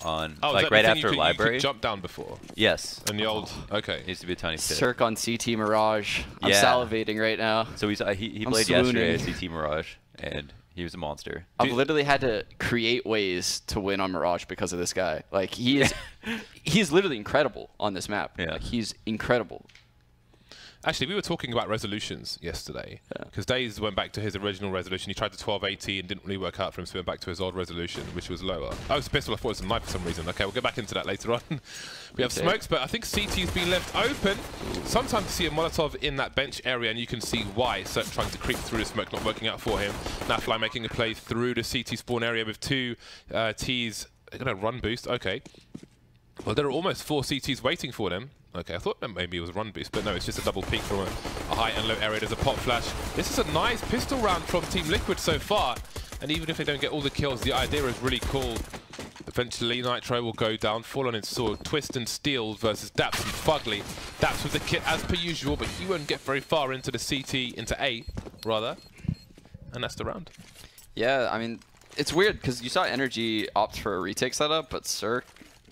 on oh, like right after library. You could jump down before. Yes. In the old, okay. Used to be a tiny pit. Cirque on CT Mirage. I'm salivating right now. So he played yesterday at CT Mirage, and he was a monster. I've literally had to create ways to win on Mirage because of this guy. Like he is, he's literally incredible on this map. Yeah. Like, he's incredible. Actually, we were talking about resolutions yesterday, because Daze went back to his original resolution. He tried the 1280 and didn't really work out for him, so he went back to his old resolution, which was lower. Oh, it's a pistol. I thought it was a knife for some reason. Okay, we'll get back into that later on. We have smokes, but I think CT's been left open. Sometimes you see a Molotov in that bench area, and you can see why. So trying to creep through the smoke, not working out for him. Nafly making a play through the CT spawn area with two Ts. They're going to run boost. Okay. Well, there are almost 4 CTs waiting for them. Okay, I thought that maybe it was a run boost, but no, it's just a double peek from a high and low area. There's a pop flash. This is a nice pistol round from Team Liquid so far, and even if they don't get all the kills, the idea is really cool. Eventually, Nitro will go down, fall on his sword, Twist and Steel versus Daps and Fugly. Daps with the kit as per usual, but he won't get very far into the CT, into A, rather, and that's the round. Yeah, I mean, it's weird, because you saw NRG opt for a retake setup, but Cirque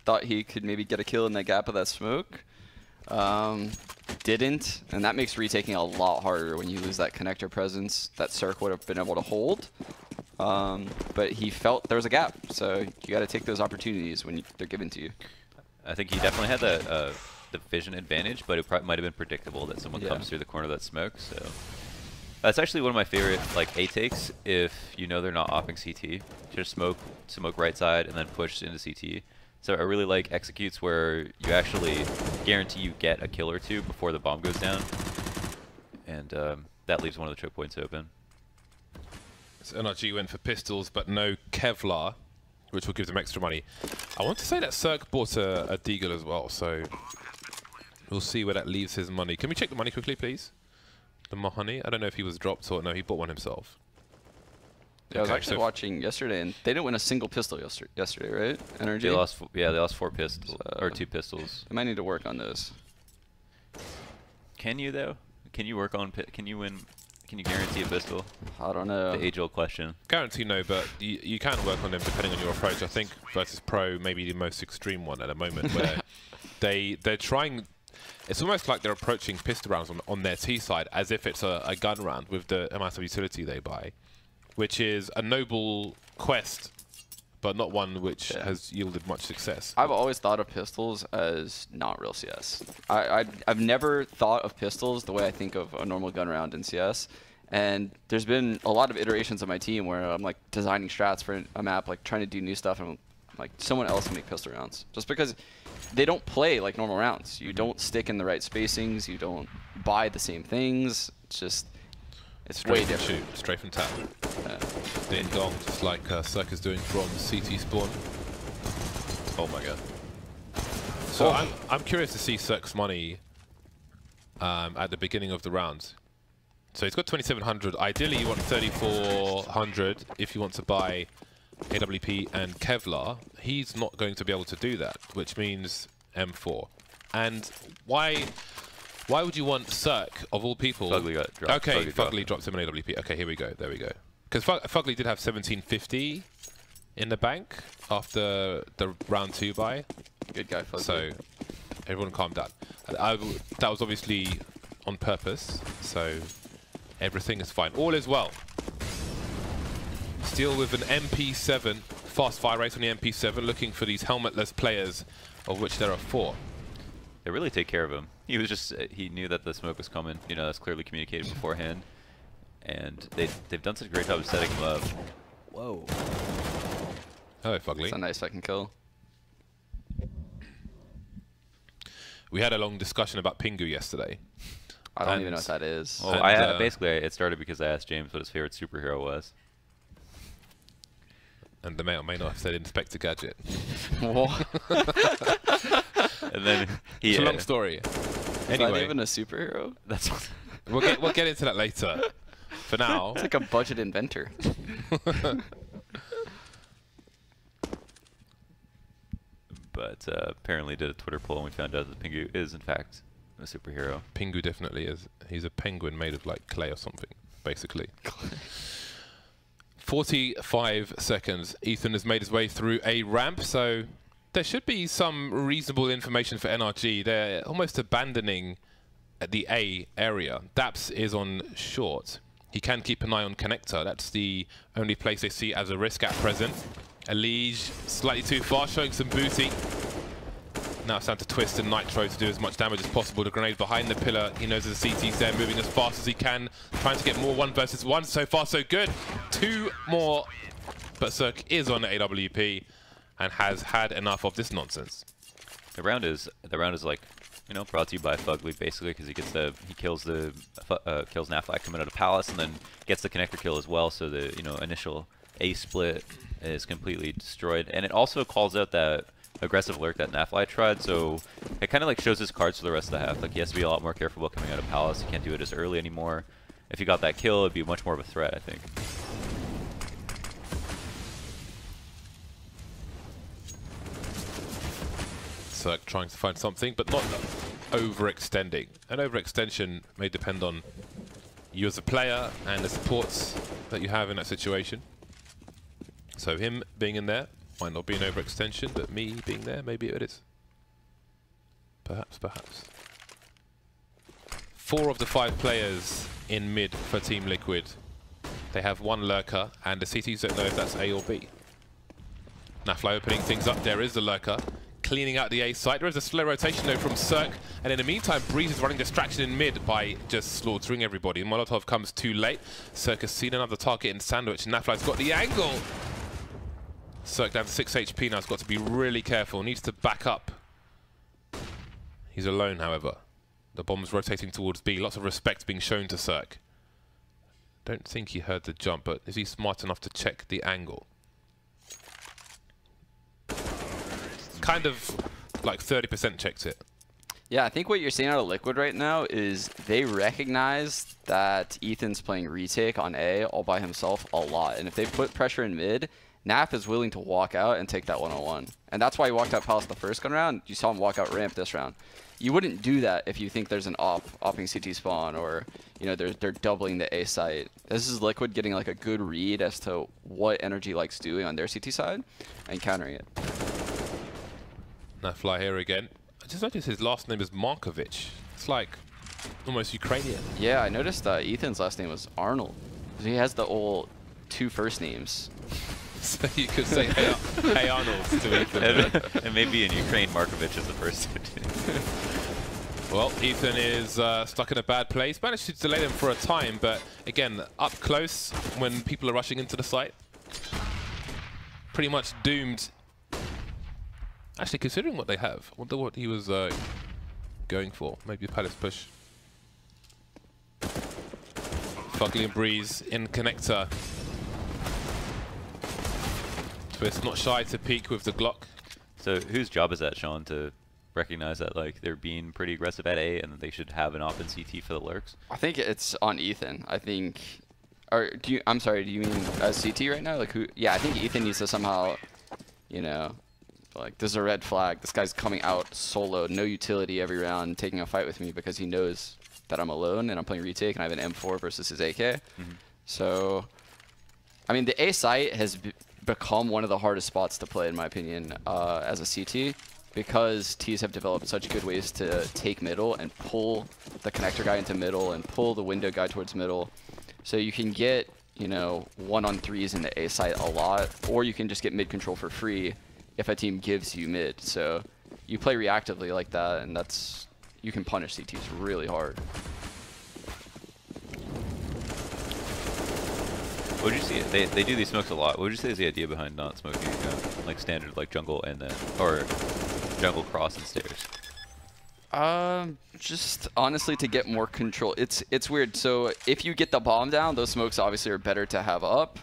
thought he could maybe get a kill in the gap of that smoke. Didn't, and that makes retaking a lot harder when you lose that connector presence that Cirque would have been able to hold. But he felt there was a gap, so you got to take those opportunities when they're given to you. I think he definitely had the vision advantage, but it might have been predictable that someone comes through the corner of that smoke. So that's actually one of my favorite A takes. If you know they're not offing CT, just smoke right side and then push into CT. So I really like executes where you actually guarantee you get a kill or two before the bomb goes down, and that leaves one of the choke points open. So NRG went for pistols, but no Kevlar, which will give them extra money. I want to say that Cirque bought a Deagle as well, so we'll see where that leaves his money. Can we check the money quickly, please? The money? I don't know if he was dropped or no, he bought one himself. Yeah, I was actually watching yesterday, and they didn't win a single pistol yesterday, right? NRG? They lost, they lost 4 pistols, or 2 pistols. They might need to work on those. Can you, though? Can you work on, can you guarantee a pistol? I don't know. The age-old question. Guarantee no, but you can work on them depending on your approach. I think versus Pro, maybe the most extreme one at the moment, where they're trying. It's almost like they're approaching pistol rounds on their T side as if it's a gun round with the amount of utility they buy, which is a noble quest, but not one which has yielded much success. I've always thought of pistols as not real CS. I've never thought of pistols the way I think of a normal gun round in CS. And there's been a lot of iterations of my team where I'm like designing strats for a map, like trying to do new stuff, and like someone else can make pistol rounds. Just because they don't play like normal rounds. You don't stick in the right spacings. You don't buy the same things. It's just... It's way different. Shoot, straight from tap. Ding dong, just like Cirque is doing from CT spawn. Oh my god. So I'm curious to see Cirque's money at the beginning of the round. So he's got 2,700. Ideally, you want 3,400 if you want to buy AWP and Kevlar. He's not going to be able to do that, which means M4. And why would you want Cirque, of all people? Fugly got dropped. Okay, Fugly drops him an AWP. Okay, here we go. There we go. Because Fugly did have 1,750 in the bank after the round 2 buy. Good guy, Fugly. So everyone calm down. That was obviously on purpose, so everything is fine. All is well. Steel with an MP7. Fast fire rate on the MP7, looking for these helmetless players, of which there are 4. They really take care of him. He was just, he knew that the smoke was coming. You know, that's clearly communicated beforehand. And they've done such a great job of setting him up. Whoa. Hello, Fugly. That's a nice second kill. We had a long discussion about Pingu yesterday. I don't even know what that is. Well, basically, it started because I asked James what his favorite superhero was. And the may or may not have said Inspector Gadget. What? And then he... It's a long story. Anyway. Is that even a superhero? That's we'll get into that later. For now... It's like a budget inventor. But apparently did a Twitter poll and we found out that Pingu is, in fact, a superhero. Pingu definitely is. He's a penguin made of, like, clay or something, basically. 45 seconds. Ethan has made his way through a ramp, so there should be some reasonable information for NRG. They're almost abandoning the A area. Daps is on short. He can keep an eye on connector. That's the only place they see as a risk at present. Elige slightly too far, showing some booty. Now it's time to twist and Nitro to do as much damage as possible. The grenade behind the pillar. He knows that the CT's there, moving as fast as he can, trying to get more 1 versus 1. So far, so good. 2 more. But Cirque is on AWP and has had enough of this nonsense. The round is like, you know, brought to you by Fugly basically, because he kills Naflac coming out of Palace and then gets the connector kill as well. So the initial A split is completely destroyed, and it also calls out that aggressive lurk that Nafly tried, so it kind of like shows his cards for the rest of the half. Like, he has to be a lot more careful about coming out of Palace. He can't do it as early anymore. If he got that kill, it'd be much more of a threat, I think. Cirque trying to find something, but not overextending. An overextension may depend on you as a player and the supports that you have in that situation. So him being in there might not be an overextension, but me being there, maybe it is. Perhaps, perhaps. 4 of the 5 players in mid for Team Liquid. They have 1 lurker, and the CTs don't know if that's A or B. Nafly opening things up. There is the lurker, cleaning out the A site. There is a slow rotation though from Cirque, and in the meantime, Breeze is running distraction in mid by just slaughtering everybody. Molotov comes too late. Cirque has seen another target in Sandwich. Nafly's got the angle. Cirque down to 6 HP now. Has got to be really careful. Needs to back up. He's alone, however. The bomb's rotating towards B. Lots of respect being shown to Cirque. Don't think he heard the jump, but is he smart enough to check the angle? Kind of like 30% checked it. Yeah, I think what you're seeing out of Liquid right now is they recognize that Ethan's playing retake on A all by himself a lot. And if they put pressure in mid, Naf is willing to walk out and take that one-on-one. And that's why he walked out Palace the first gun round. You saw him walk out ramp this round. You wouldn't do that if you think there's an opping CT spawn, or they're doubling the A site. This is Liquid getting like a good read as to what NRG likes doing on their CT side and countering it. Nafly here again. I just noticed his last name is Markovic. It's like almost Ukrainian. Yeah, I noticed Ethan's last name was Arnold. He has the old 2 first names. So you could say, hey Arnold to Ethan. And maybe in Ukraine, Markovic is the first. Well, Ethan is stuck in a bad place. Managed to delay them for a time, but again, up close when people are rushing into the site. Pretty much doomed. Actually, considering what they have, I wonder what he was going for. Maybe a Palace push. Fugly and Breeze in connector. Twist not shy to peek with the Glock. So whose job is that, Sean, to recognize that like they're being pretty aggressive at A and that they should have an op in CT for the lurks? I think it's on Ethan. I think, or I'm sorry, do you mean CT right now? Like who? Yeah, I think Ethan needs to somehow, like, this is a red flag. This guy's coming out solo, no utility every round, taking a fight with me because he knows that I'm alone and I'm playing retake and I have an M4 versus his AK. Mm-hmm. So, I mean, the A site has become one of the hardest spots to play, in my opinion, as a CT, because Ts have developed such good ways to take middle and pull the connector guy into middle and pull the window guy towards middle. So you can get, 1-on-3s in the A site a lot, or you can just get mid control for free if a team gives you mid. So you play reactively like that, and you can punish CTs really hard. What would you see? They do these smokes a lot. What would you say is the idea behind not smoking like standard like jungle and then or jungle cross and stairs? Just honestly to get more control. It's weird. So if you get the bomb down, those smokes obviously are better to have up.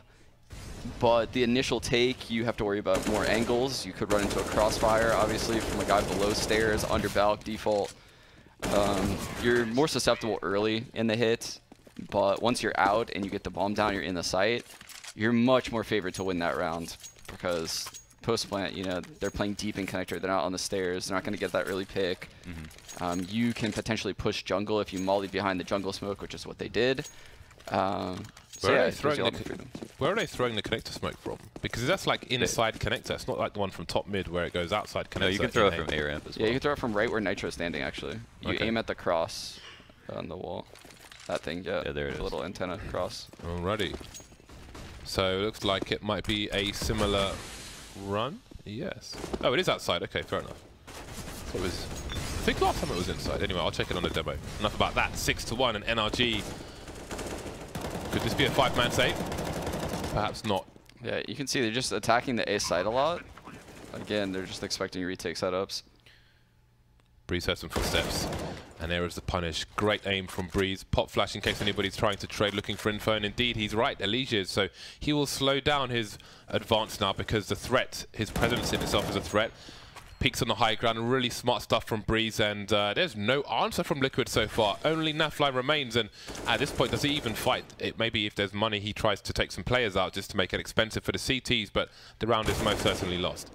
But the initial take, you have to worry about more angles. You could run into a crossfire, obviously, from a guy below stairs, under balk, default. You're more susceptible early in the hit. But once you're out and you get the bomb down, you're in the site, you're much more favored to win that round, because post-plant, they're playing deep in connector. They're not on the stairs. They're not going to get that early pick. Mm-hmm. You can potentially push jungle if you molly behind the jungle smoke, which is what they did. Where are they throwing the connector smoke from? Because that's like inside connector. It's not like the one from top mid where it goes outside connector. No, you can throw it from A ramp as well. Yeah, you can throw it from right where Nitro's standing, actually. You aim at the cross on the wall. That thing, yeah. Yeah, there it is. Little antenna cross. Alrighty. So it looks like it might be a similar run. Yes. Oh, it is outside. Okay, fair enough. What was? I think last time it was inside. Anyway, I'll check it on the demo. Enough about that. 6-1 and NRG. Could this be a 5-man save? Perhaps not. Yeah, you can see they're just attacking the A side a lot. Again, they're just expecting retake setups. Breeze heard some footsteps. And there is the punish. Great aim from Breeze. Pop flash in case anybody's trying to trade looking for info. And indeed, he's right. Elijah is. So he will slow down his advance now because the threat, his presence in itself is a threat. Peaks on the high ground. Really smart stuff from Breeze. And there's no answer from Liquid so far. Only Nafly remains. And at this point, does he even fight? Maybe if there's money, he tries to take some players out just to make it expensive for the CTs. But the round is most certainly lost.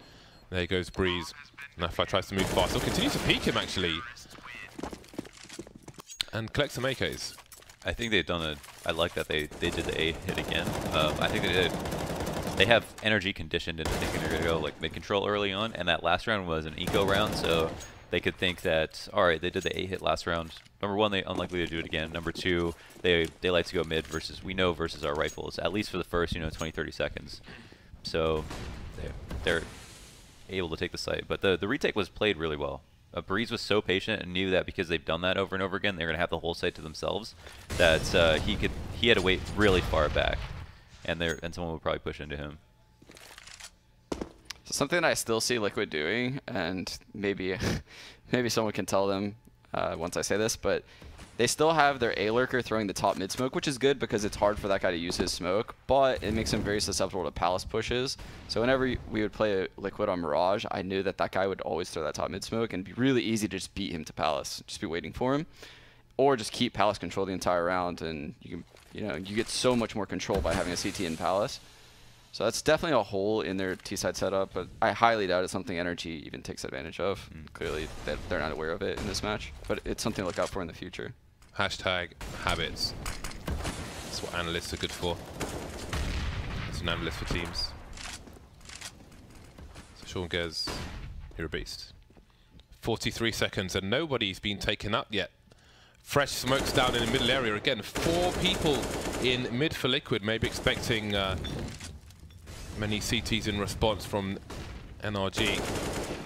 There goes Breeze. Nafly tries to move fast. He'll continue to peek him, actually. And collect some AKs. I think they've done I like that they did the A hit again. I think they have NRG conditioned into thinking they're going to go like mid-control early on, and that last round was an eco round, so they could think that, all right, they did the A hit last round. Number one, they're unlikely to do it again. Number two, they like to go mid versus, we know, versus our rifles, at least for the first, 20, 30 seconds. So they're able to take the site. But the retake was played really well. Breeze was so patient and knew that because they've done that over and over again, they're going to have the whole site to themselves, that he had to wait really far back, and someone would probably push into him. So something I still see Liquid doing, and maybe someone can tell them once I say this, but they still have their A lurker throwing the top mid smoke, which is good because it's hard for that guy to use his smoke, but it makes him very susceptible to palace pushes. So whenever we would play Liquid on Mirage, I knew that guy would always throw that top mid smoke, and it'd be really easy to just beat him to palace, just be waiting for him, or just keep palace control the entire round, and you get so much more control by having a CT in palace. So that's definitely a hole in their T-side setup, but I highly doubt it's something NRG even takes advantage of. Clearly, they're not aware of it in this match, but it's something to look out for in the future. Hashtag habits. That's what analysts are good for. That's an analyst for teams. So Sean Gez, you're a beast. 43 seconds and nobody's been taken up yet. Fresh smokes down in the middle area again. 4 people in mid for Liquid, maybe expecting many CTs in response from NRG.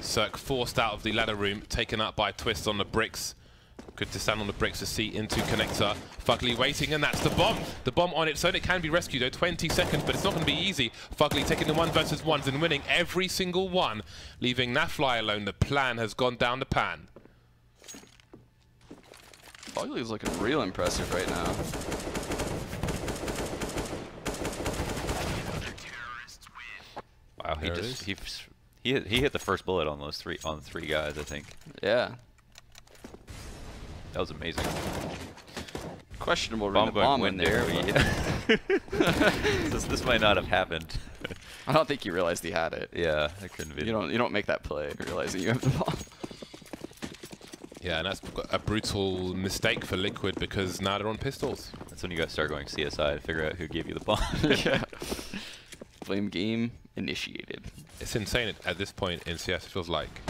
Cirque forced out of the ladder room, taken up by Twist on the bricks. Good to stand on the bricks to see into connector. Fugly waiting, and that's the bomb. The bomb on its own. It can be rescued though. 20 seconds, but it's not going to be easy. Fugly taking the 1 versus 1s and winning every single one, leaving Nafly alone. The plan has gone down the pan. Fugly's looking real impressive right now. Wow, he hit the first bullet on those three guys, I think. Yeah. That was amazing. Questionable bomb in there. This might not have happened. I don't think he realized he had it. Yeah, it couldn't be. You don't make that play realizing you have the bomb. Yeah, and that's a brutal mistake for Liquid because now they're on pistols. That's when you got to start going CSI to figure out who gave you the bomb. Yeah. Flame game initiated. It's insane at this point in CS. It feels like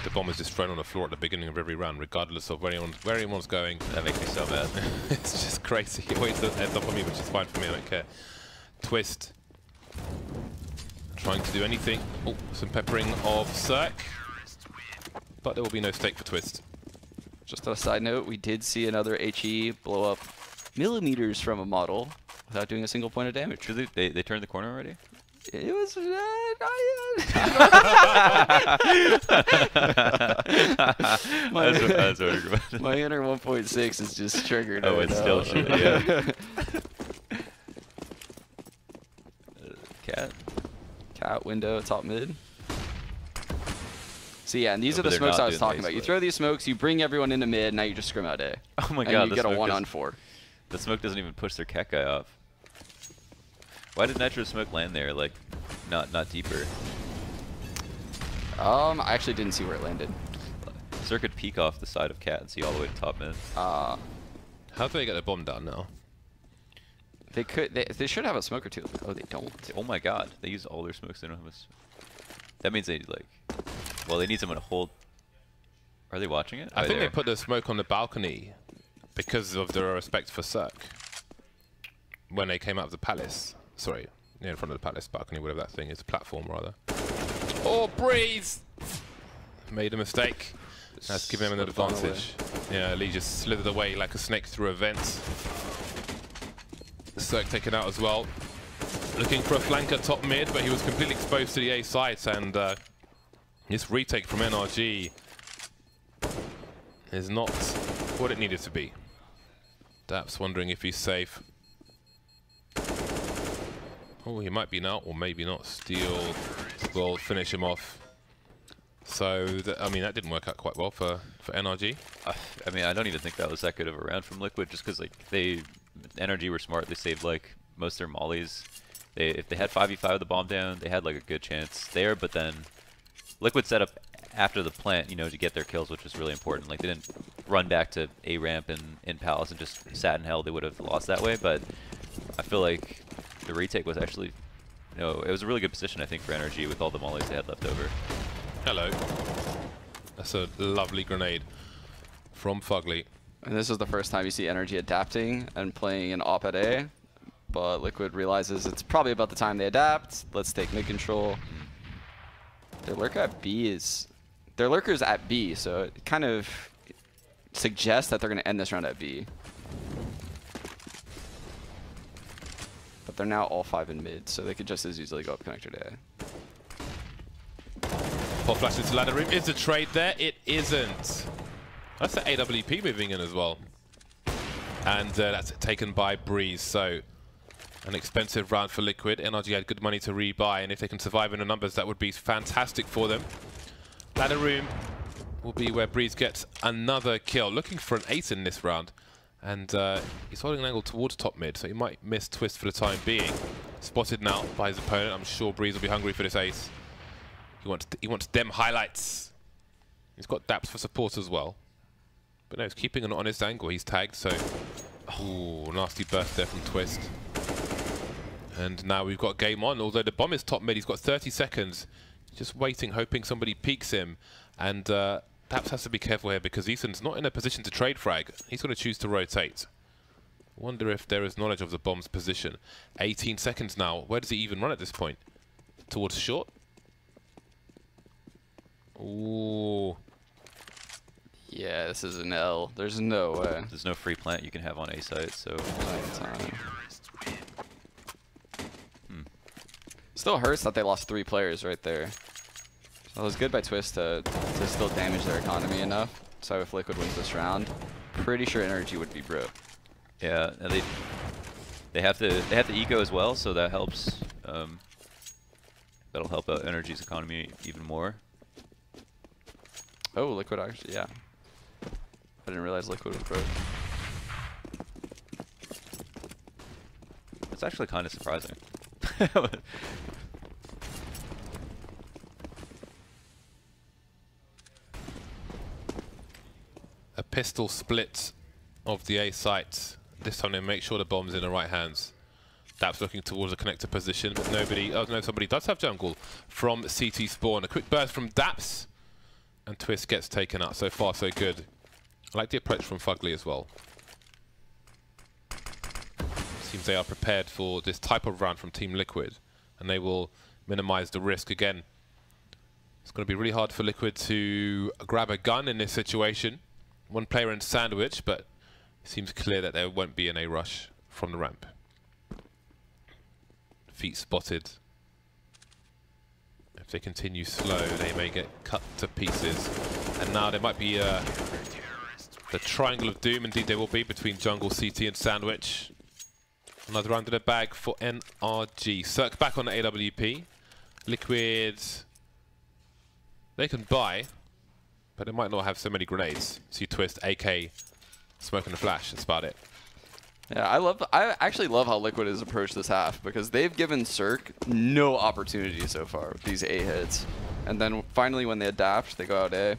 the bomb is just thrown on the floor at the beginning of every round, regardless of where anyone's going. That makes me so mad. It's just crazy. It waits heads up on me, which is fine for me. I don't care. Twist. Trying to do anything. Oh, some peppering of Cirque. But there will be no stake for Twist. Just on a side note, we did see another HE blow up millimeters from a model without doing a single point of damage. Did they turned the corner already? It was not yet. My inner 1.6 is just triggered. Oh, it's still shooting. Yeah. Cat window top mid. So yeah, and these are the smokes I was talking about. You throw these smokes, you bring everyone into mid, now you just scrim out A. Oh my god, and you get a 1-on-4. The smoke doesn't even push their cat guy off. Why did Nitro smoke land there, like, not deeper? I actually didn't see where it landed. Cirque could peek off the side of Cat and see all the way to top mid. How do they get the bomb down now? They could. They should have a smoke or two. Oh, they don't. Oh my God! They use all their smokes. They don't have that means they like. Well, they need someone to hold. Are they watching it? I think they put the smoke on the balcony because of their respect for Cirque. When they came out of the palace. Sorry, in front of the palace balcony, whatever that thing is, platform rather. Oh, Breeze! Made a mistake. That's giving him an advantage. Yeah, Lee just slithered away like a snake through a vent. Cirque taken out as well. Looking for a flanker top mid, but he was completely exposed to the A sites, and this retake from NRG is not what it needed to be. Daps wondering if he's safe. Oh, he might be now, or maybe not. Steel will finish him off. So, I mean, that didn't work out quite well for NRG. I mean, I don't even think that was that good of a round from Liquid, just because like NRG were smart. They saved like most of their mollies. If they had 5v5 with the bomb down, they had like a good chance there. But then Liquid set up after the plant, you know, to get their kills, which was really important. Like they didn't run back to A ramp and in Palace and just sat in hell. They would have lost that way. But I feel like the retake was actually, you know, it was a really good position, I think, for NRG with all the mollies they had left over. Hello. That's a lovely grenade from Fugly. And this is the first time you see NRG adapting and playing an op at A. But Liquid realizes it's probably about the time they adapt. Let's take mid control. Their lurker at B is... Their lurker's at B, so it kind of suggests that they're going to end this round at B. But they're now all 5 in mid, so they could just as easily go up connector to A. Pop flash into ladder room. Is the trade there? It isn't. That's the AWP moving in as well. And that's taken by Breeze. So an expensive round for Liquid. NRG had good money to rebuy, and if they can survive in the numbers, that would be fantastic for them. Ladder room will be where Breeze gets another kill. Looking for an ace in this round. And he's holding an angle towards top mid, so he might miss Twist for the time being. Spotted now by his opponent. I'm sure Breeze will be hungry for this ace. He wants them highlights. He's got Daps for support as well. But no, he's keeping an honest angle. He's tagged, so... Ooh, nasty burst there from Twist. And now we've got game on. Although the bomb is top mid, he's got 30 seconds. Just waiting, hoping somebody peeks him. And Daps has to be careful here because Ethan's not in a position to trade frag. He's going to choose to rotate. Wonder if there is knowledge of the bomb's position. 18 seconds now. Where does he even run at this point? Towards short? Ooh. Yeah, this is an L. There's no way. There's no free plant you can have on A site, so... Still hurts that they lost 3 players right there. So it was good by Twist to still damage their economy enough. So if Liquid wins this round, pretty sure NRG would be broke. Yeah, and they have to eco as well, so that helps. That'll help out NRG's economy even more. Oh, Liquid actually, yeah. I didn't realize Liquid was broke. It's actually kind of surprising. A pistol split of the A site. This time they make sure the bomb's in the right hands. Daps looking towards the connector position, but nobody... Oh no, somebody does have jungle from CT Spawn. A quick burst from Daps. And Twist gets taken out. So far, so good. I like the approach from Fugly as well. Seems they are prepared for this type of round from Team Liquid. And they will minimize the risk again. It's going to be really hard for Liquid to grab a gun in this situation. One player in sandwich, but it seems clear that there won't be an A rush from the ramp. Feet spotted. If they continue slow, they may get cut to pieces. And now there might be the triangle of doom. Indeed, there will be between jungle, CT, and sandwich. Another round in the bag for NRG. Cirque back on the AWP. Liquid, they can buy, but they might not have so many grenades. See Twist, AK, smoke and a flash. That's about it. Yeah, I actually love how Liquid has approached this half because they've given Cirque no opportunity so far with these A hits. And then finally when they adapt, they go out A.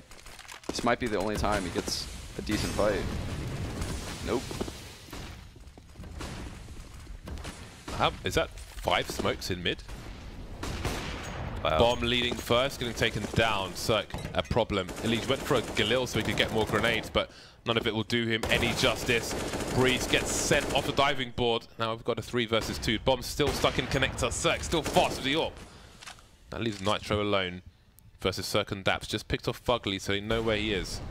This might be the only time he gets a decent fight. Nope. Is that 5 smokes in mid? Wow. Bomb leading first, getting taken down. Cirque, a problem. Elise went for a Galil so he could get more grenades, but none of it will do him any justice. Breeze gets sent off the diving board. Now we've got a 3 versus 2. Bomb still stuck in connector. Cirque still fast with the AWP. That leaves Nitro alone versus Cirque and Daps. Just picked off Fugly so they know where he is.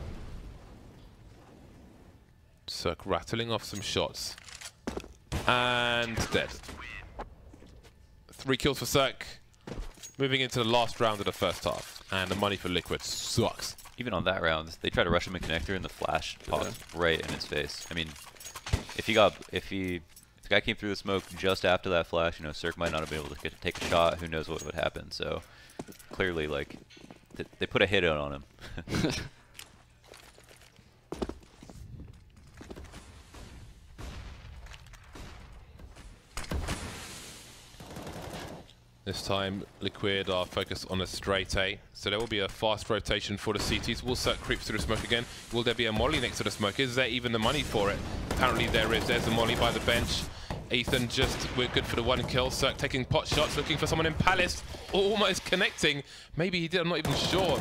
Cirque rattling off some shots. And dead. 3 kills for Cirque. Moving into the last round of the first half. And the money for Liquid sucks. Even on that round, they tried to rush him in connector and the flash popped right in his face. I mean, if the guy came through the smoke just after that flash, you know, Cirque might not have been able to take a shot. Who knows what would happen? So clearly, like, they put a hit out on him. This time, Liquid are focused on a straight A, so there will be a fast rotation for the CTs. Will Cirque creep through the smoke again? Will there be a molly next to the smoke? Is there even the money for it? Apparently there is. There's the molly by the bench. Ethan we're good for the 1 kill. Cirque taking pot shots, looking for someone in Palace. Almost connecting. Maybe he did, I'm not even sure.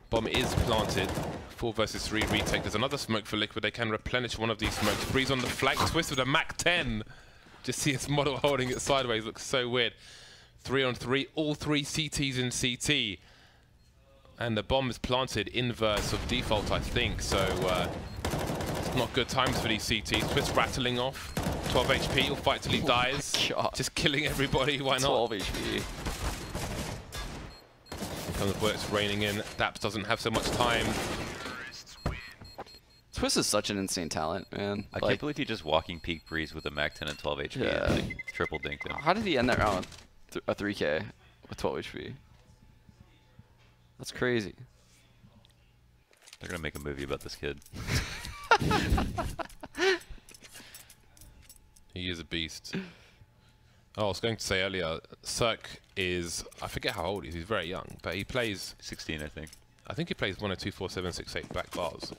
Bomb is planted. 4 versus 3 retake. There's another smoke for Liquid. They can replenish one of these smokes. Breeze on the flank, twist with a Mac 10. Just see his model holding it sideways, looks so weird. 3 on 3, all 3 CTs in CT. And the bomb is planted inverse of default, I think. So, it's not good times for these CTs. Twist rattling off. 12 HP, he'll fight till he dies. Just killing everybody, why not? 12 HP. Here come the bullets raining in. Daps doesn't have so much time. Twist is such an insane talent, man. I can't believe he just walking peak Breeze with a Mac 10 and 12 HP Yeah. and like, triple dinked him. How did he end that round with a 3K with 12 HP? That's crazy. They're gonna make a movie about this kid. He is a beast. Oh, I was going to say earlier, Cirque is, I forget how old he is, he's very young, but he plays 16, I think. I think he plays 1 or 2, 4, 7, 6, 8 back bars,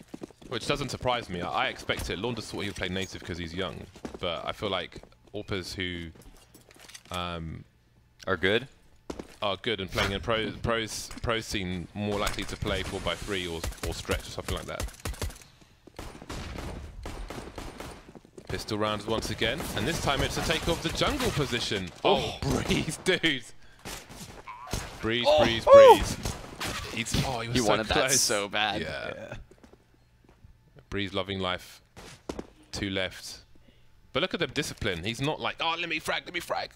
which doesn't surprise me. I expect it. Launders thought he would play native because he's young, but I feel like AWPers who Are good? are good and playing in pro scene more likely to play 4x3 or stretch or something like that. Pistol rounds once again, and this time it's a take off the jungle position. Oh, Breeze, dude. Breeze, Breeze, Breeze. He was He so wanted close. that so bad. Yeah. Breeze loving life. 2 left. But look at the discipline. He's not like, oh, let me frag, let me frag.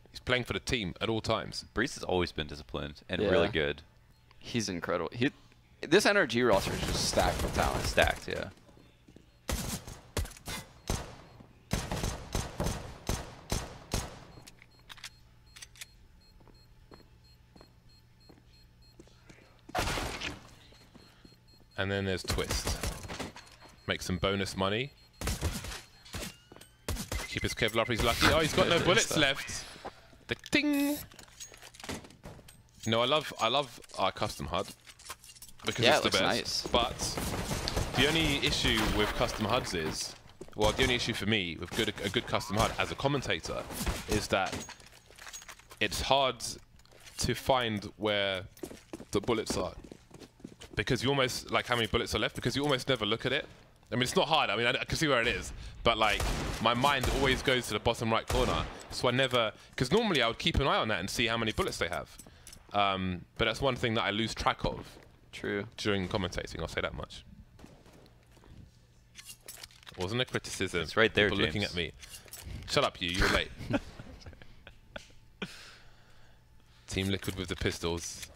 He's playing for the team at all times. Breeze has always been disciplined and really good. He's incredible. This NRG roster is just stacked with talent. Stacked, yeah. And then there's Twist. Make some bonus money. Keep his Kevlar up, he's lucky. Oh, he's got no bullets left. The ting! No, I love our custom HUD. Because it's the best. Nice. But the only issue with custom HUDs is, well, the only issue for me with a good custom HUD as a commentator is that it's hard to find where the bullets are. Because you almost, like how many bullets are left, because you almost never look at it. I mean, it's not hard. I mean, I can see where it is. But, like, my mind always goes to the bottom right corner. So I never, because normally I would keep an eye on that and see how many bullets they have. But that's one thing that I lose track of. True. During commentating, I'll say that much. It wasn't a criticism. It's right there, People James. looking at me. Shut up, you were late. Team Liquid with the pistols.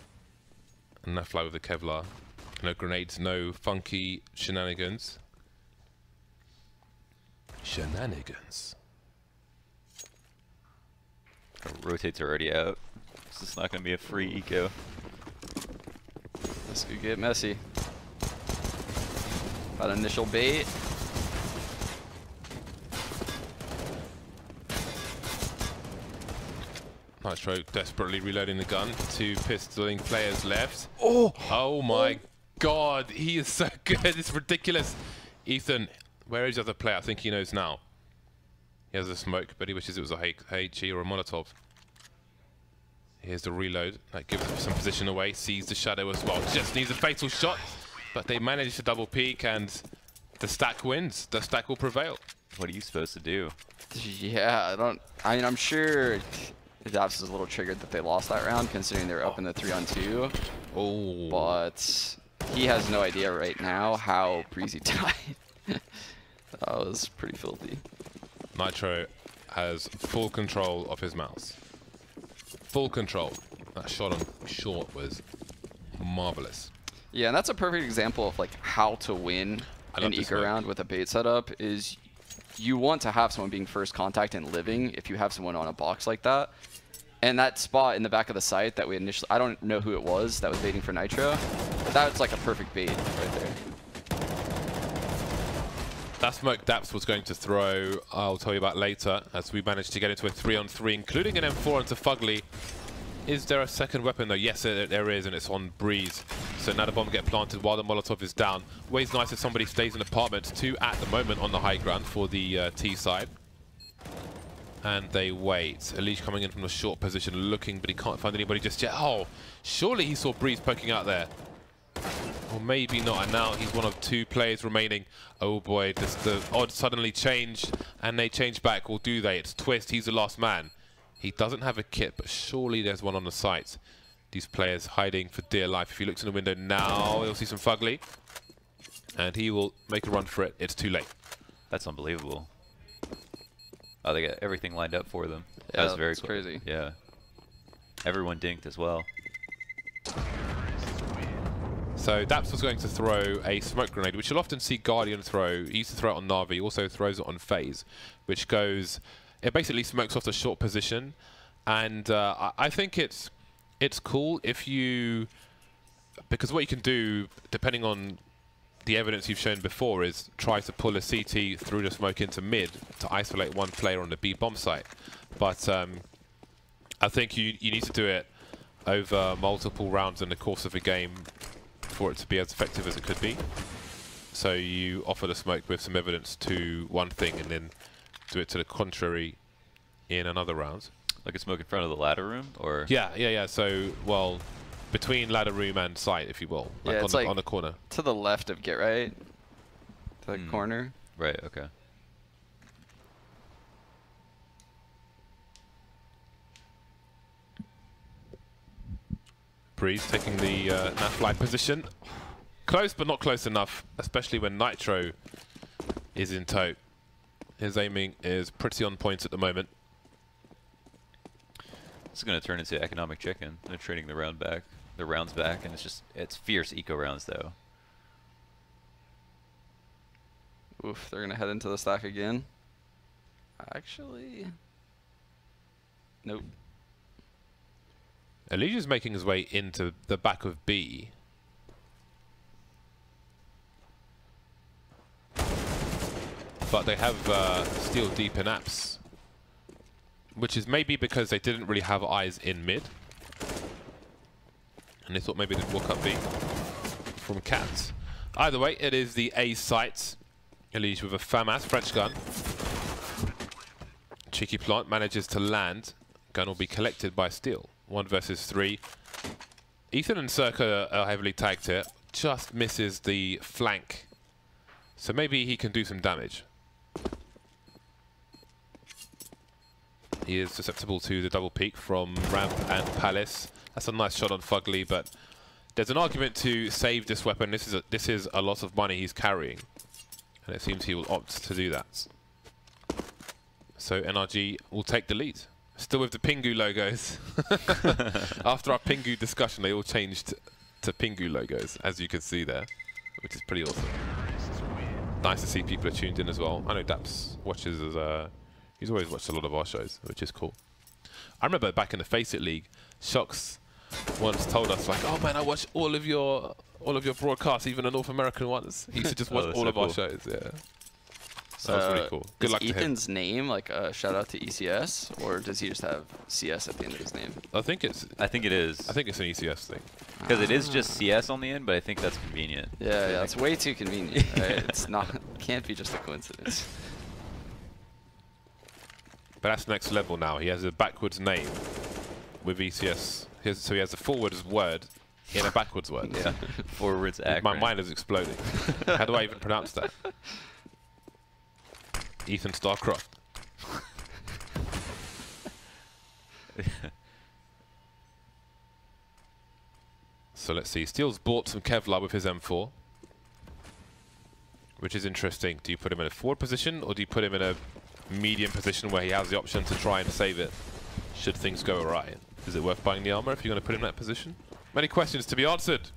And Nafly with the Kevlar. No grenades, no funky shenanigans. Shenanigans. Rotates already out. This is not going to be a free eco. This could get messy. That initial bait. Nitro desperately reloading the gun. 2 pistoling players left. Oh my god, he is so good. It's ridiculous. Ethan, where is the other player? I think he knows now. He has a smoke, but he wishes it was a HE or a Molotov. Here's the reload. That gives him some position away. Sees the shadow as well. Just needs a fatal shot, but they manage to double peek, and the stack wins. The stack will prevail. What are you supposed to do? Yeah, I mean, I'm sure Daps was a little triggered that they lost that round, considering they were up in the 3-on-2. Oh. But he has no idea right now how Breezy died. That was pretty filthy. Nitro has full control of his mouse. Full control. That shot on short was marvelous. Yeah, and that's a perfect example of like how to win an eco round with a bait setup. Is you want to have someone being first contact and living if you have someone on a box like that. And that spot in the back of the site that we initially, I don't know who it was that was baiting for Nitro, but that was like a perfect bait right there. That smoke Daps was going to throw, I'll tell you about later, as we managed to get into a 3-on-3, including an M4 onto Fugly. Is there a second weapon though? Yes, there is, and it's on Breeze. So now the bomb get planted while the Molotov is down. Always nice if somebody stays in apartment. 2 at the moment on the high ground for the T side. And they wait. Elise coming in from a short position looking, but he can't find anybody just yet. Oh, surely he saw Breeze poking out there. Or maybe not, and now he's one of 2 players remaining. Oh boy, the odds suddenly changed, and they change back, or do they? It's Twist, he's the last man. He doesn't have a kit, but surely there's one on the site. These players hiding for dear life. If he looks in the window now, he'll see some Fugly, and he will make a run for it. It's too late. That's unbelievable. Oh, they got everything lined up for them. Yeah, that was very cool. Crazy. Yeah. Everyone dinked as well. So Daps was going to throw a smoke grenade, which you'll often see Guardian throw. He used to throw it on Na'Vi, he also throws it on FaZe, which goes, it basically smokes off the short position. And I think it's cool if you, because what you can do, depending on the evidence you've shown before, is try to pull a CT through the smoke into mid to isolate one player on the B bomb site. But I think you need to do it over multiple rounds in the course of a game for it to be as effective as it could be. So you offer the smoke with some evidence to one thing and then do it to the contrary in another round. Like a smoke in front of the ladder room, or? Yeah. So, well, between ladder room and site, if you will. Like yeah, on, it's on the corner. To the left of Get Right. To the corner. Right, okay. Breeze taking the Nat position. Close, but not close enough, especially when Nitro is in tow. His aiming is pretty on point at the moment. This is going to turn into economic chicken. They're trading the rounds back, and it's fierce eco rounds though. Oof, they're gonna head into the stack again. Actually, nope. Elijah's making his way into the back of B. But they have Steel deep in apps, which is maybe because they didn't really have eyes in mid. And they thought maybe they'd walk up B from Cats. Either way, it is the A site. Elijah with a FAMAS, French gun. Cheeky plant manages to land. Gun will be collected by Steel. 1 versus 3. Ethan and Circa are heavily tagged here. Just misses the flank. So maybe he can do some damage. He is susceptible to the double peek from Ramp and Palace. That's a nice shot on Fugly, but there's an argument to save this weapon. This is a lot of money he's carrying, and it seems he will opt to do that. So NRG will take the lead. Still with the Pingu logos. After our Pingu discussion, they all changed to Pingu logos, as you can see there, which is pretty awesome. Nice to see people are tuned in as well. I know Daps watches as he's always watched a lot of our shows, which is cool. I remember back in the Face It League, Shocks once told us like, "Oh man, I watch all of your broadcasts, even the North American ones." He used to just watch all of our shows. Yeah. That was really cool. Good luck to him. Is Ethan's name like a shout out to ECS, or does he just have CS at the end of his name? I think it is. I think it's an ECS thing. Because it is just CS on the end, but I think that's convenient. Yeah, it's way too convenient. Right? It's not, can't be just a coincidence. But that's next level now. He has a backwards name with ECS. So he has a forwards word in a backwards word. Yeah, forwards acronym. My mind is exploding. How do I even pronounce that? Ethan Starcroft. So let's see. Steel's bought some Kevlar with his M4, which is interesting. Do you put him in a forward position, or do you put him in a medium position where he has the option to try and save it should things go awry? Is it worth buying the armor if you're going to put him in that position? Many questions to be answered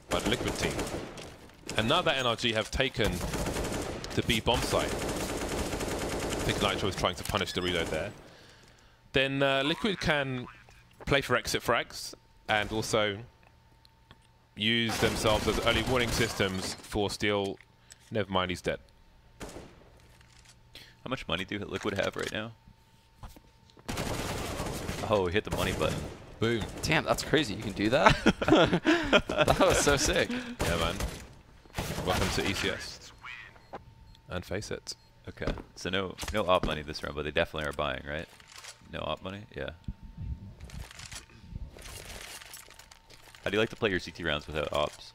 by the Liquid team. And now that NRG have taken the B bomb site, I think Nitro is trying to punish the reload there, then Liquid can play for exit frags and also use themselves as early warning systems for Steel. Never mind, he's dead. How much money do Liquid have right now? Oh, hit the money button. Boom. Damn, that's crazy. You can do that? That was so sick. Yeah, man. Welcome to ECS. And face it. Okay, so no op money this round, but they definitely are buying, right? No op money? Yeah. How do you like to play your CT rounds without ops?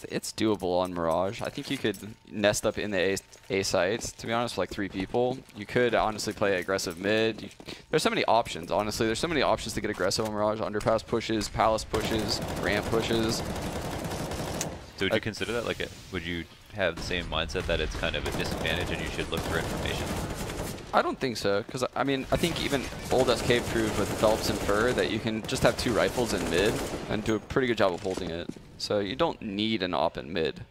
It's doable on Mirage. I think you could nest up in the A sites, to be honest, with like 3 people. You could honestly play aggressive mid. There's so many options, honestly. There's so many options to get aggressive on Mirage. Underpass pushes, palace pushes, ramp pushes. So would you consider that like would you have the same mindset that it's kind of a disadvantage and you should look for information? I don't think so, because I mean, I think even old SK proved with Phelps and Fur that you can just have 2 rifles in mid and do a pretty good job of holding it. So you don't need an op in mid.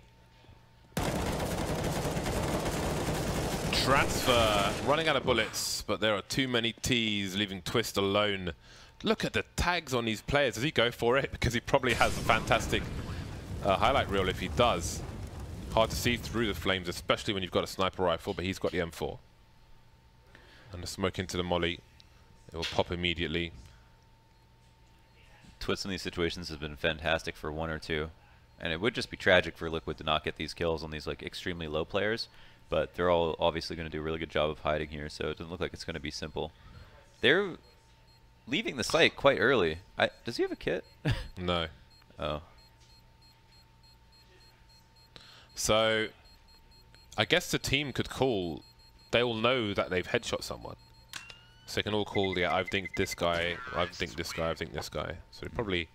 Transfer, running out of bullets, but there are too many Ts, leaving Twist alone. Look at the tags on these players. Does he go for it? Because he probably has a fantastic highlight reel if he does. Hard to see through the flames, especially when you've got a sniper rifle, but he's got the M4. And the smoke into the molly. It will pop immediately. Twist in these situations has been fantastic for 1 or 2. And it would just be tragic for Liquid to not get these kills on these like extremely low players. But they're all obviously going to do a really good job of hiding here, so it doesn't look like it's going to be simple. They're leaving the site quite early. Does he have a kit? No. Oh. So, I guess the team could call. They all know that they've headshot someone. So they can all call, yeah, I've dinked this guy, I've dinked this guy, I've dinked this guy. So they probably...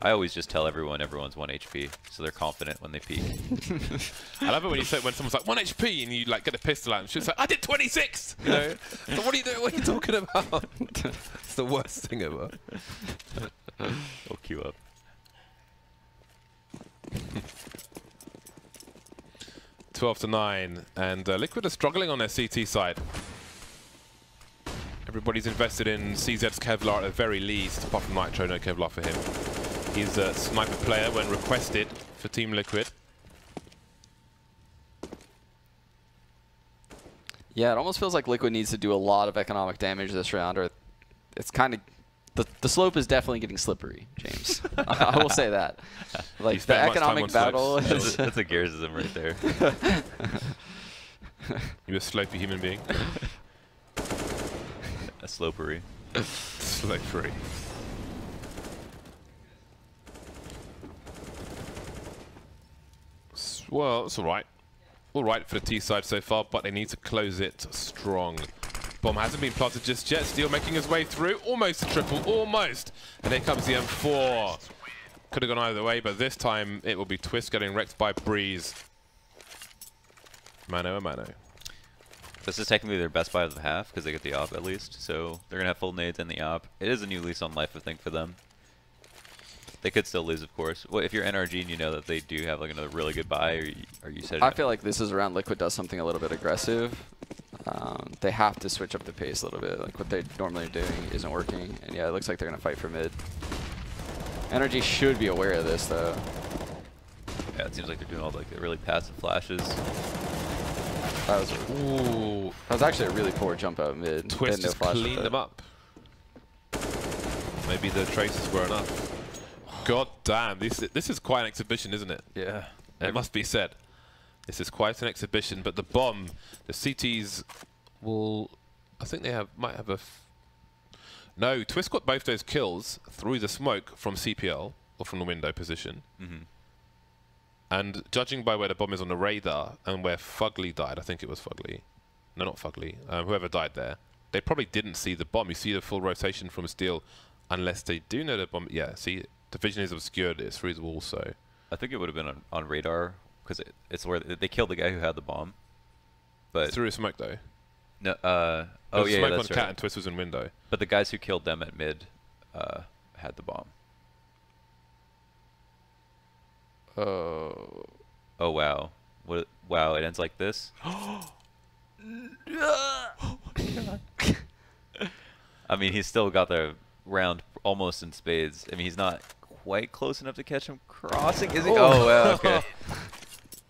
I always just tell everyone everyone's 1 HP, so they're confident when they peek. I love it when you say, when someone's like 1 HP and you like get a pistol out and she's like, I did 26! You know? So what are you doing? What are you talking about? It's the worst thing ever. I'll queue up. 12-9, and Liquid are struggling on their CT side. Everybody's invested in CZ's Kevlar at the very least, apart from Nitro, no Kevlar for him. He's a sniper player when requested for Team Liquid. Yeah, it almost feels like Liquid needs to do a lot of economic damage this round, or it's kind of... The slope is definitely getting slippery, James. I will say that. Like, the economic battle is... That's a Gearsism right there. You a slopey human being? A slopery. Slopery. Well, it's alright. Alright for the T side so far, but they need to close it strong. Bomb hasn't been planted just yet. Steel making his way through. Almost a triple. Almost. And here comes the M4. Could have gone either way, but this time it will be Twist getting wrecked by Breeze. Mano a mano. This is technically their best buy of the half because they get the op at least. So they're going to have full nades and the op. It is a new lease on life, I think, for them. They could still lose, of course. Well, if you're NRG and you know that they do have like another really good buy, or you said... I feel like this is around Liquid does something a little bit aggressive. They have to switch up the pace a little bit. Like what they normally are doing isn't working. And yeah, it looks like they're going to fight for mid. NRG should be aware of this, though. Yeah, it seems like they're doing all like the really passive flashes. That was actually a really poor jump out mid. Twist just cleaned them up. Maybe the traces were enough. God damn, this is quite an exhibition, isn't it? Yeah. It must be said. This is quite an exhibition, but the bomb, the CTs will, I think they might have a, no, Twist got both those kills through the smoke from CPL, or from the window position. And judging by where the bomb is on the radar, and where Fugly died, I think it was Fugly, no, not Fugly, whoever died there, they probably didn't see the bomb. You see the full rotation from Steel, unless they do know the bomb. Yeah, see, the vision is obscured, it's through the wall, so. I think it would have been on radar, because it's where they killed the guy who had the bomb. But through a smoke though. No, Oh yeah, smoke that's on right. Cat and Twist was in window. But the guys who killed them at mid had the bomb. Oh. Oh wow! What? Wow! It ends like this. I mean, he's still got the round almost in spades. I mean, he's not quite close enough to catch him crossing, is he? Oh, wow, okay.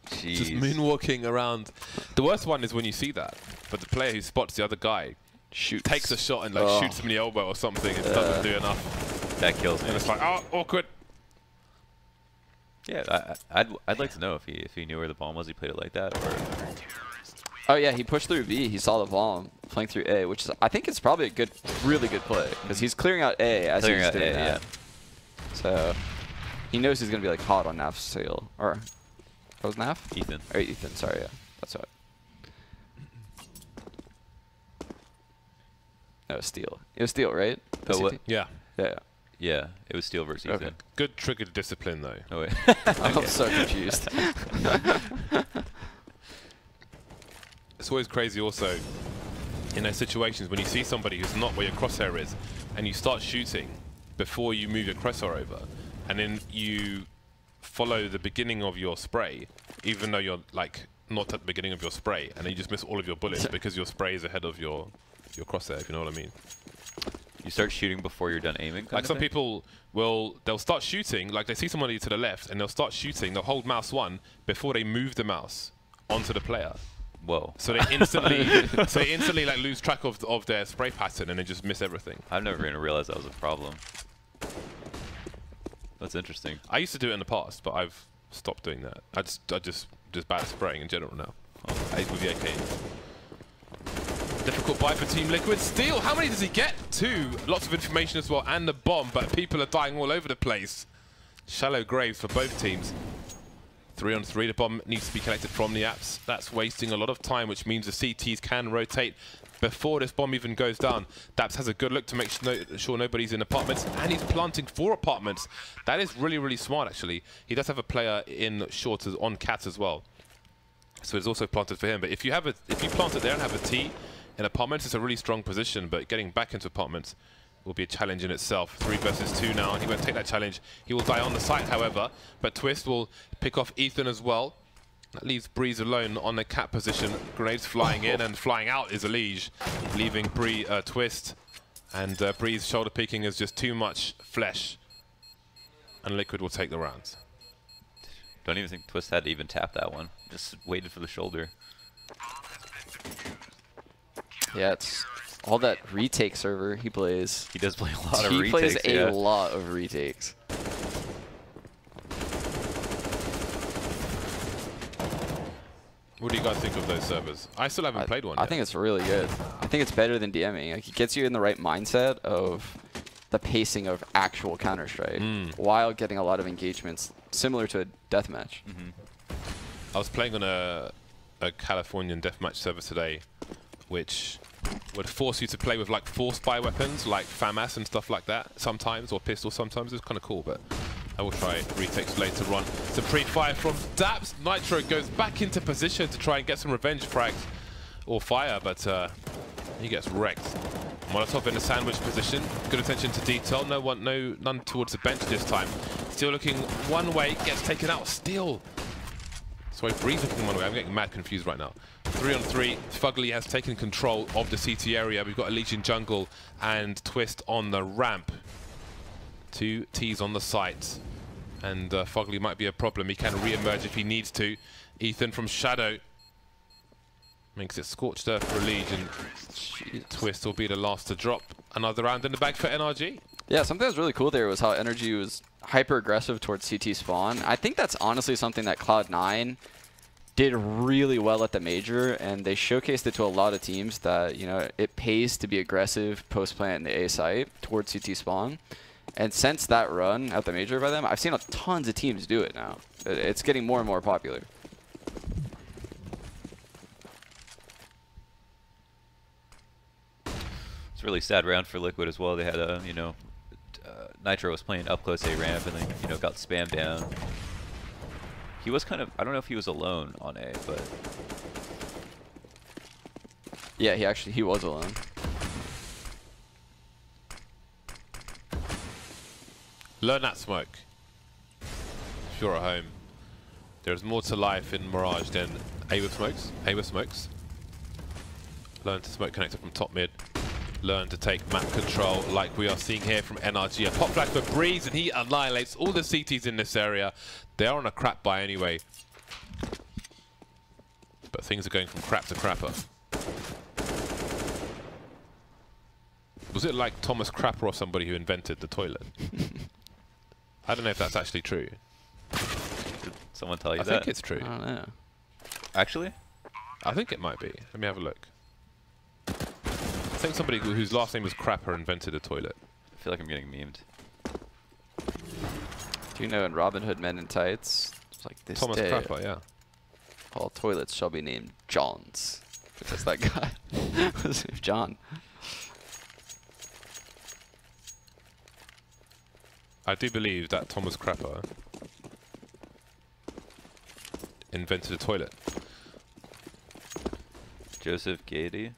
Jeez. Just moonwalking around. The worst one is when you see that, but the player who spots the other guy takes a shot and like shoots him in the elbow or something and doesn't do enough. That kills me. And it's like, oh, awkward. Yeah, I'd like to know if he knew where the bomb was. He played it like that, or. Oh yeah, he pushed through B. He saw the bomb flank through A, which is, I think it's probably a good, really good play because he's clearing out A as he's doing that. Yeah. So he knows he's gonna be like hot on Naf's tail, or what was Naf? Ethan. Or Ethan. Sorry, yeah, that's right. No, Steel. It was Steel, right? Oh, what? Yeah. Yeah. Yeah, it was Steel versus Okay. Ethan. Good triggered discipline though. Oh wait. I'm so confused. It's always crazy also in those situations when you see somebody who's not where your crosshair is and you start shooting before you move your crosshair over and then you follow the beginning of your spray even though you're like not at the beginning of your spray and then you just miss all of your bullets because your spray is ahead of your crosshair, if you know what I mean. You start shooting before you're done aiming? Like some people they'll start shooting, like they see somebody to the left and they'll start shooting, they'll hold mouse 1 before they move the mouse onto the player. Whoa. So they instantly like lose track of their spray pattern and they just miss everything. I've never even realized that was a problem. That's interesting. I used to do it in the past, but I've stopped doing that. I just bad at spraying in general now. With the AK. Difficult buy for Team Liquid. Steel, how many does he get? 2. Lots of information as well, and the bomb, but people are dying all over the place. Shallow graves for both teams. 3-on-3, the bomb needs to be collected from the apps. That's wasting a lot of time, which means the CTs can rotate before this bomb even goes down. Daps has a good look to make sure nobody's in apartments, and he's planting 4 apartments. That is really, really smart, actually. He does have a player in short on Cat as well. So it's also planted for him. But if you plant it there and have a T in apartments, it's a really strong position, but getting back into apartments will be a challenge in itself. 3 versus 2 now. He won't take that challenge. He will die on the site, however, but Twist will pick off Ethan as well. That leaves Breeze alone on the Cat position. Grenades flying in and flying out is Elige, leaving Twist. And Breeze shoulder peeking is just too much flesh. And Liquid will take the rounds. Don't even think Twist had to even tap that one. Just waited for the shoulder. Yeah, it's all that retake server he plays. He does play a lot of retakes. He plays a lot of retakes. What do you guys think of those servers? I still haven't played one yet. I think it's really good. I think it's better than DMing. Like, it gets you in the right mindset of the pacing of actual Counter-Strike while getting a lot of engagements similar to a deathmatch. I was playing on a Californian deathmatch server today, which would force you to play with like 4 spy weapons, like FAMAS and stuff like that sometimes, or pistols sometimes. It's kind of cool, but I will try retakes later on. Some pre-fire from Daps. Nitro goes back into position to try and get some revenge frags or fire, but he gets wrecked. Molotov in the sandwich position. Good attention to detail. None towards the bench this time. Still looking one way, gets taken out. Still. Sorry, Breeze looking one way. I'm getting mad confused right now. 3-on-3. Fugly has taken control of the CT area. We've got Elige in jungle and Twist on the ramp. 2 T's on the site. And Fugly might be a problem. He can re-emerge if he needs to. Ethan from Shadow makes it scorched earth for Elige, and Twist will be the last to drop. Another round in the bag for NRG. Yeah, something that was really cool there was how NRG was hyper aggressive towards CT spawn. I think that's honestly something that Cloud9 did really well at the major, and they showcased it to a lot of teams that, you know, it pays to be aggressive post-plant in the A site towards CT spawn. And since that run at the major by them, I've seen tons of teams do it now. It's getting more and more popular. It's a really sad round for Liquid as well. They had a, you know, Nitro was playing up close A ramp and then, you know, got spammed down. He was kind of, I don't know if he was alone on A, but yeah, he was alone. Learn that smoke. If you're at home, there's more to life in Mirage than A with smokes. A with smokes. Learn to smoke connector from top mid. Learn to take map control like we are seeing here from NRG. A pop flag for Breeze, and he annihilates all the CTs in this area. They are on a crap buy anyway. But things are going from crap to crapper. Was it like Thomas Crapper or somebody who invented the toilet? I don't know if that's actually true. Did someone tell you that? I think it's true. I don't know. Actually? I think it might be. Let me have a look. I think somebody whose last name was Crapper invented a toilet. I feel like I'm getting memed. Do you know in Robin Hood Men in Tights, it's like this Thomas day, Crapper, yeah. all toilets shall be named Johns. Because that guy was named John. I do believe that Thomas Crapper invented a toilet. Joseph Gady.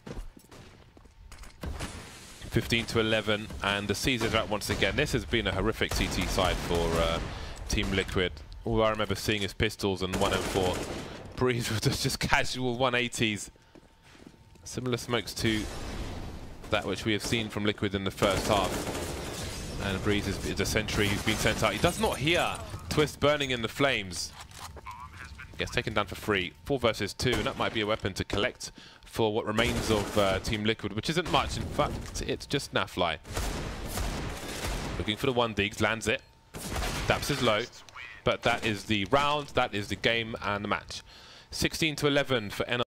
15 to 11, and the season's out once again. This has been a horrific CT side for Team Liquid. All I remember seeing is pistols and 104. Breeze with just casual 180s. Similar smokes to that which we have seen from Liquid in the first half. And Breeze is a sentry who's been sent out. He does not hear Twist burning in the flames. Gets taken down for free. 4 versus 2, and that might be a weapon to collect for what remains of Team Liquid, which isn't much. In fact, it's just Nafly. Looking for the 1 digs, lands it. Daps is low, but that is the round, that is the game and the match. 16 to 11 for NRG.